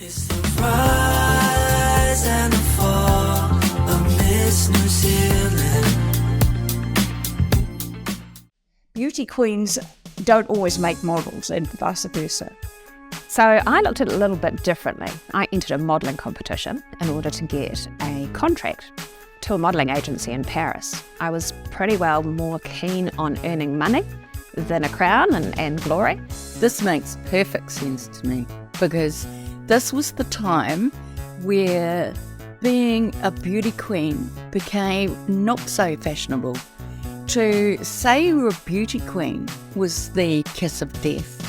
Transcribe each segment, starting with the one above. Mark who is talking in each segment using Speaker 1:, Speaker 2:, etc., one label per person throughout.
Speaker 1: It's the rise and the fall of Miss New Zealand.
Speaker 2: Beauty queens don't always make models and vice versa.
Speaker 3: So I looked at it a little bit differently. I entered a modelling competition in order to get a contract to a modelling agency in Paris. I was pretty well more keen on earning money than a crown and glory.
Speaker 4: This makes perfect sense to me because this was the time where being a beauty queen became not so fashionable. To say you were a beauty queen was the kiss of death.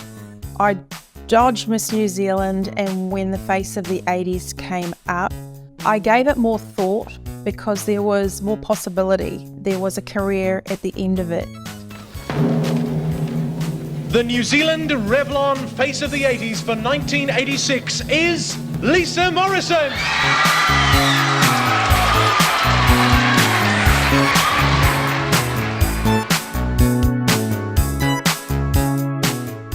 Speaker 5: I dodged Miss New Zealand, and when the face of the 80s came up, I gave it more thought because there was more possibility. There was a career at the end of it.
Speaker 6: The New Zealand Revlon Face of the 80s for 1986 is Lisa Morrison.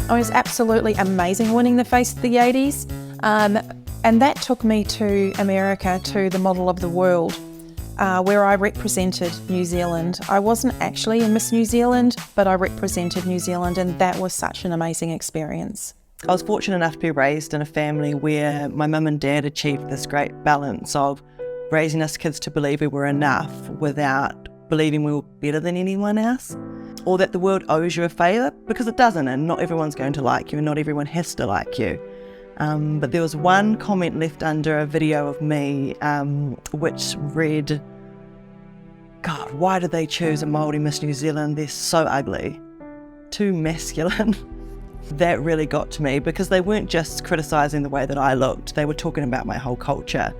Speaker 5: It was absolutely amazing winning the Face of the 80s, and that took me to America, to the Model of the World, where I represented New Zealand. I wasn't actually in Miss New Zealand, but I represented New Zealand, and that was such an amazing experience.
Speaker 7: I was fortunate enough to be raised in a family where my mum and dad achieved this great balance of raising us kids to believe we were enough without believing we were better than anyone else, or that the world owes you a favour, because it doesn't, and not everyone's going to like you and not everyone has to like you. But there was one comment left under a video of me which read, "God, why did they choose a Māori Miss New Zealand? They're so ugly, too masculine." That really got to me because they weren't just criticising the way that I looked, they were talking about my whole culture.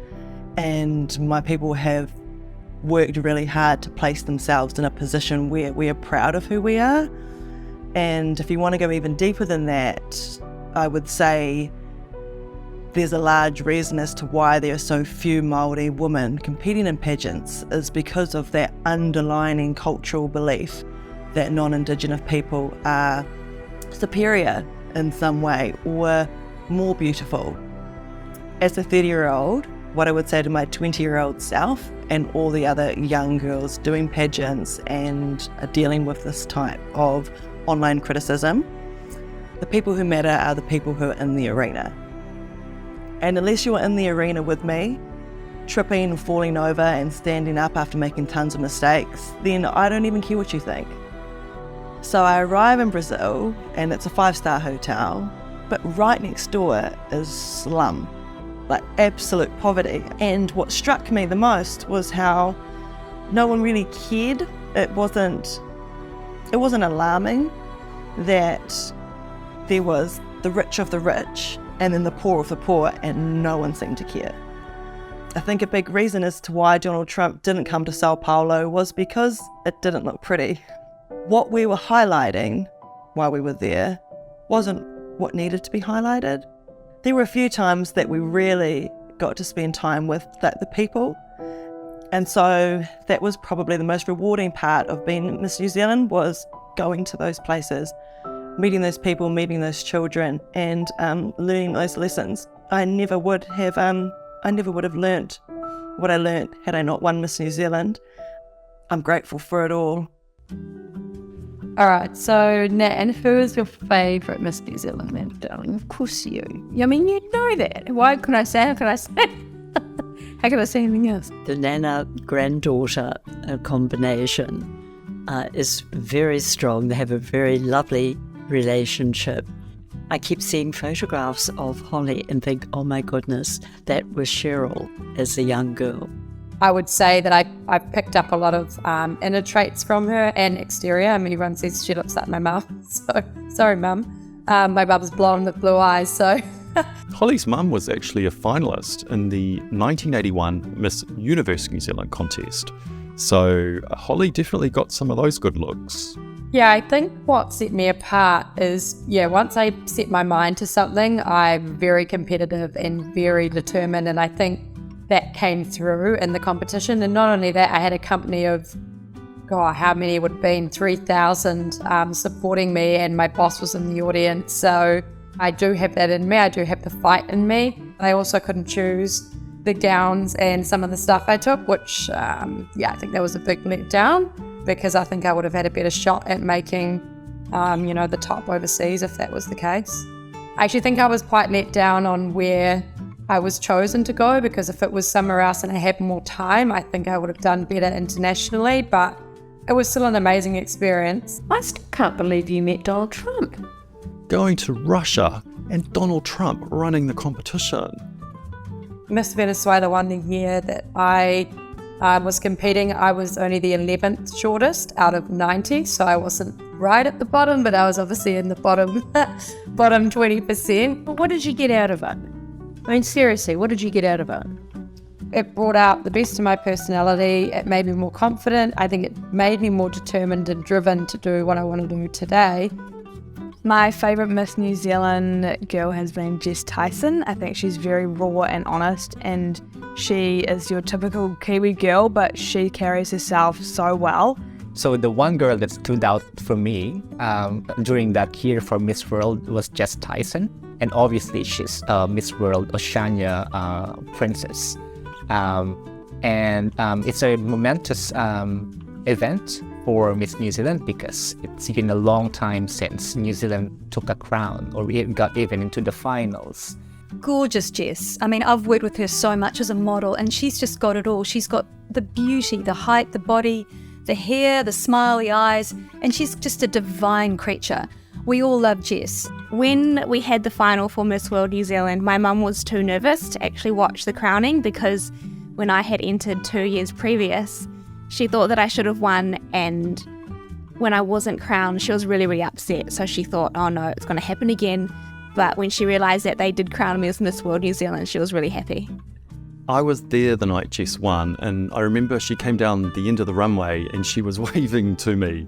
Speaker 7: And my people have worked really hard to place themselves in a position where we are proud of who we are. And if you want to go even deeper than that, I would say there's a large reason as to why there are so few Māori women competing in pageants is because of that underlining cultural belief that non-Indigenous people are superior in some way or more beautiful. As a 30-year-old, what I would say to my 20-year-old self and all the other young girls doing pageants and are dealing with this type of online criticism, the people who matter are the people who are in the arena. And unless you're in the arena with me, tripping, falling over and standing up after making tons of mistakes, then I don't even care what you think. So I arrive in Brazil and it's a 5-star hotel, but right next door is slum. Like absolute poverty. And what struck me the most was how no one really cared. It wasn't alarming that there was the rich of the rich and then the poor of the poor, and no one seemed to care. I think a big reason as to why Donald Trump didn't come to Sao Paulo was because it didn't look pretty. What we were highlighting while we were there wasn't what needed to be highlighted. There were a few times that we really got to spend time with the people. And so that was probably the most rewarding part of being Miss New Zealand, was going to those places, meeting those people, meeting those children, and learning those lessons. I never would have learnt what I learnt had I not won Miss New Zealand. I'm grateful for it all.
Speaker 8: All right, so Nan, who is your favourite Miss New Zealand then, darling? Of course you. I mean, you know that. Why can I say? How can I say? How can I say anything else?
Speaker 9: The Nana granddaughter combination is very strong. They have a very lovely relationship. I keep seeing photographs of Holly and think, oh my goodness, that was Cheryl as a young girl.
Speaker 8: I would say that I picked up a lot of inner traits from her and exterior. I mean, everyone says she looks like my mum. So, sorry, mum. My mum's blonde with blue eyes, so...
Speaker 10: Holly's mum was actually a finalist in the 1981 Miss Universe New Zealand contest. So Holly definitely got some of those good looks.
Speaker 8: Yeah, I think what set me apart is, once I set my mind to something, I'm very competitive and very determined, and I think that came through in the competition. And not only that, I had a company of, how many would have been, 3,000 supporting me, and my boss was in the audience. So I do have that in me. I do have the fight in me. I also couldn't choose the gowns and some of the stuff I took, which, I think that was a big letdown, because I think I would have had a better shot at making, the top overseas if that was the case. I actually think I was quite let down on where I was chosen to go, because if it was somewhere else and I had more time, I think I would have done better internationally, but it was still an amazing experience.
Speaker 4: I still can't believe you met Donald Trump.
Speaker 10: Going to Russia and Donald Trump running the competition.
Speaker 8: Miss Venezuela won the year that I was competing. I was only the 11th shortest out of 90, so I wasn't right at the bottom, but I was obviously in the bottom 20%.
Speaker 3: What did you get out of it? I mean, seriously, what did you get out of it?
Speaker 8: It brought out the best of my personality. It made me more confident. I think it made me more determined and driven to do what I want to do today.
Speaker 2: My favourite Miss New Zealand girl has been Jess Tyson. I think she's very raw and honest, and she is your typical Kiwi girl, but she carries herself so well.
Speaker 11: So the one girl that stood out for me during that year for Miss World was Jess Tyson. And obviously she's Miss World Oceania princess. It's a momentous event for Miss New Zealand, because it's been a long time since New Zealand took a crown or got even into the finals.
Speaker 12: Gorgeous Jess. I mean, I've worked with her so much as a model, and she's just got it all. She's got the beauty, the height, the body, the hair, the smile, the eyes, and she's just a divine creature. We all love Jess.
Speaker 3: When we had the final for Miss World New Zealand, my mum was too nervous to actually watch the crowning, because when I had entered 2 years previous, she thought that I should have won, and when I wasn't crowned, she was really, really upset. So she thought, oh no, it's going to happen again. But when she realised that they did crown me as Miss World New Zealand, she was really happy.
Speaker 10: I was there the night Jess won, and I remember she came down the end of the runway and she was waving to me.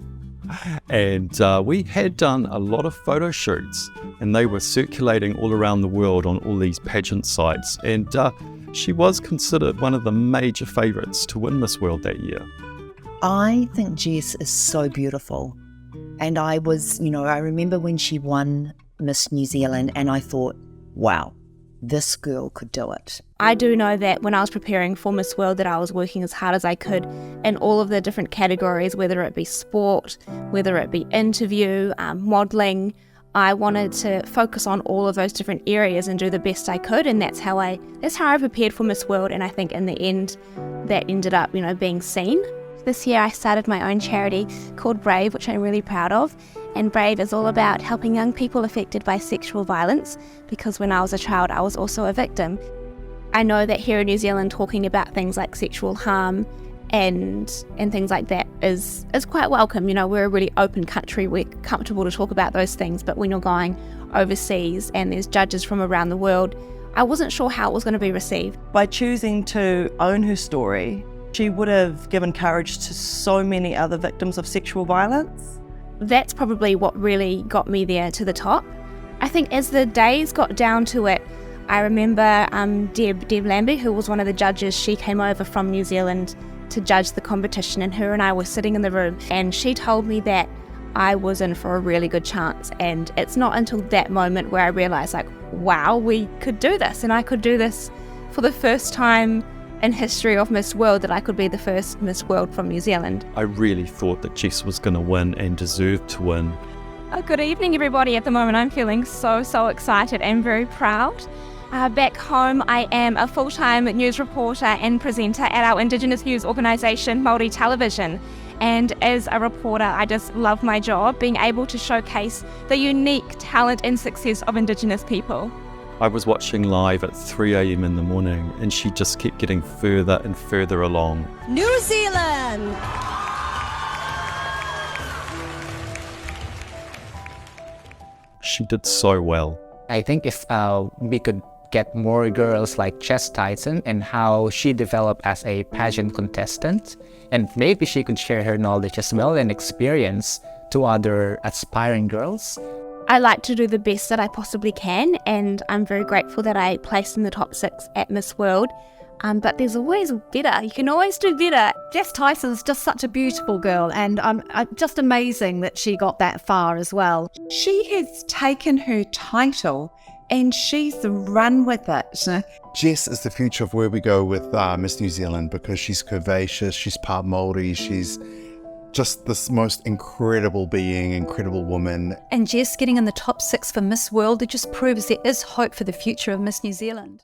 Speaker 10: And we had done a lot of photo shoots, and they were circulating all around the world on all these pageant sites. And she was considered one of the major favourites to win Miss World that year.
Speaker 13: I think Jess is so beautiful. And I remember when she won Miss New Zealand, and I thought, wow, this girl could do it.
Speaker 3: I do know that when I was preparing for Miss World that I was working as hard as I could in all of the different categories, whether it be sport, whether it be interview, modelling. I wanted to focus on all of those different areas and do the best I could, and that's how I prepared for Miss World, and I think in the end that ended up, being seen. This year I started my own charity called Brave, which I'm really proud of. And Brave is all about helping young people affected by sexual violence, because when I was a child I was also a victim. I know that here in New Zealand talking about things like sexual harm and things like that is quite welcome. We're a really open country, we're comfortable to talk about those things, but when you're going overseas and there's judges from around the world, I wasn't sure how it was going to be received.
Speaker 7: By choosing to own her story, she would have given courage to so many other victims of sexual violence.
Speaker 3: That's probably what really got me there to the top. I think as the days got down to it, I remember Deb Lambie, who was one of the judges, she came over from New Zealand to judge the competition, and her and I were sitting in the room, and she told me that I was in for a really good chance. And it's not until that moment where I realised, wow, we could do this, and I could do this for the first time in history of Miss World, that I could be the first Miss World from New Zealand.
Speaker 10: I really thought that Jess was going to win and deserved to win.
Speaker 14: Good evening, everybody. At the moment, I'm feeling so excited and very proud. Back home, I am a full-time news reporter and presenter at our Indigenous news organisation, Māori Television. And as a reporter, I just love my job, being able to showcase the unique talent and success of Indigenous people.
Speaker 10: I was watching live at 3 a.m. in the morning, and she just kept getting further and further along.
Speaker 15: New Zealand!
Speaker 10: She did so well.
Speaker 11: I think if we could get more girls like Jess Tyson and how she developed as a pageant contestant, and maybe she could share her knowledge as well and experience to other aspiring girls.
Speaker 3: I like to do the best that I possibly can, and I'm very grateful that I placed in the top 6 at Miss World. But there's always better. You can always do better.
Speaker 12: Jess Tyson's just such a beautiful girl, and just amazing that she got that far as well.
Speaker 5: She has taken her title
Speaker 16: and she's run with it.
Speaker 17: Jess is the future of where we go with Miss New Zealand, because she's curvaceous, she's part Māori, she's just this most incredible being, incredible woman.
Speaker 12: And Jess getting in the top 6 for Miss World, it just proves there is hope for the future of Miss New Zealand.